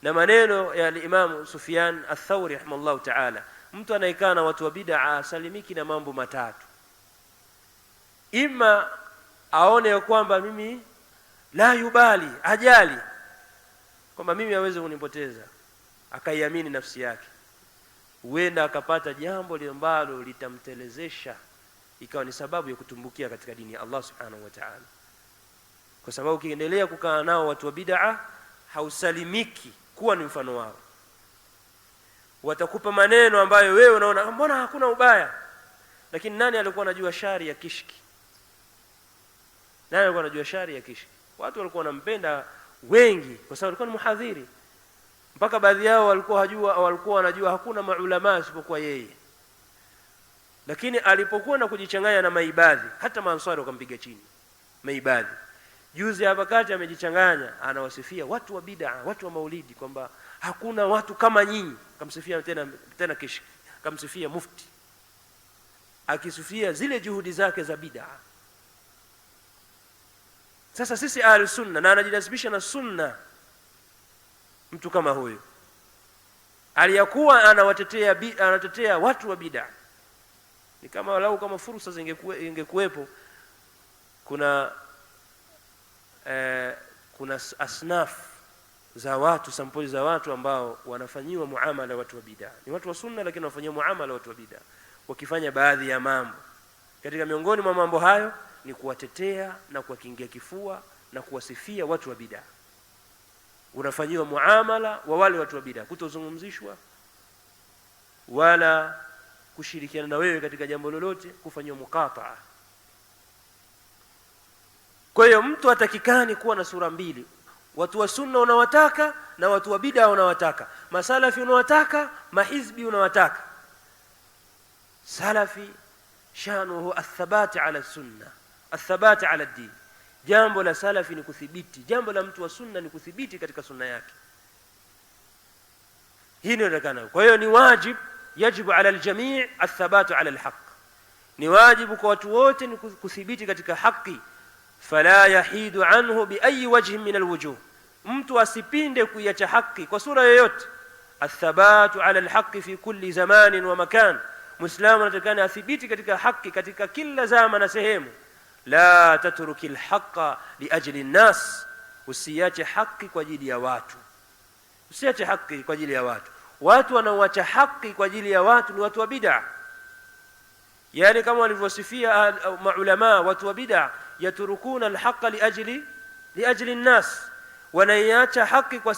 na maneno ya Imam Sufyan ath-Thawri rahimahullah ta'ala, mtu anaikana watu wa bid'a salimiki na mambo matatu: ima aone kwamba mimi la yubali, ajali kwamba mimi hawezi kunipoteza, akaiamini nafsi yake, huenda akapata jambo ambalo litamtelezesha ikawa ni sababu ya kutumbukia katika dini ya Allah subhanahu wa ta'ala. Kwa sababu ukiendelea kukaa nao watu wa bid'a hausalimiki kuwa ni mfano wao. Watakupa maneno ambayo wewe unaona mbona hakuna ubaya, lakini nani alikuwa anajua shari ya Kishki? Nani alikuwa anajua shari ya Kishki? Watu walikuwa wanampenda wengi kwa sababu alikuwa ni muhadhiri, mpaka baadhi yao walikuwa wanajua hakuna maulama isipokuwa yeye. Lakini alipokuwa na kujichanganya na maibadhi, hata maansari wakampiga chini maibadhi. Juzi hapa kati amejichanganya, anawasifia watu wa bid'a, watu wa maulidi kwamba hakuna watu kama nyinyi. Kamsifia tena Kishki, kamsifia mufti, akisifia zile juhudi zake za bid'a. Sasa sisi ahli sunna, na anajinasibisha na sunna, mtu kama huyo aliyakuwa anatetea watu wa bid'a, ni kama walau kama fursa zingekuwepo, kuna asnaf za watu, sampuli za watu ambao wanafanyiwa muamala watu wa bid'a. Ni watu wa sunna lakini wanafanyiwa muamala watu wa bid'a, wakifanya baadhi ya mambo. Katika miongoni mwa mambo hayo ni kuwatetea na kuwakingia kifua na kuwasifia watu wa bid'a. Unafanyiwa muamala wa wale watu wa bid'a, kutozungumzishwa wala kushirikiana na wewe katika jambo lolote, kufanyiwa muqataa. Kwa hiyo mtu atakikani kuwa na sura mbili: watu wa sunna unawataka na watu wa bid'a unawataka. Masalafi unawataka, mahizbi unawataka. Salafi shanuhu athabati ala sunna, athabati ala din. Jambo la salafi ni kuthibiti, jambo la mtu wa sunna ni kuthibiti katika sunna yake. Hii ndio inatakana. Kwa hiyo ni wajib, yajibu ala aljami' athabatu ala alhaq. Ni wajibu kwa watu wote ni kuthibiti katika haki. Fala yahidu anhu bi ayi wajhin min alwujuh, mtu asipinde kuiacha haki kwa sura yoyote. Athabatu ala alhaqi fi kulli zamanin wa makan, muislamu anatakana athibiti katika haki katika kila zama na sehemu. La tatruki alhaqa li ajli an-nas, usiache haki kwa ajili ya watu. Usiache haki kwa ajili ya watu. Watu wanaoacha haki kwa ajili ya watu ni watu wa bid'a. Yani kama walivyosifia maulama, watu wa bid'a yatrukuna alhaqa li ajli an-nas, wanaiacha haki kwa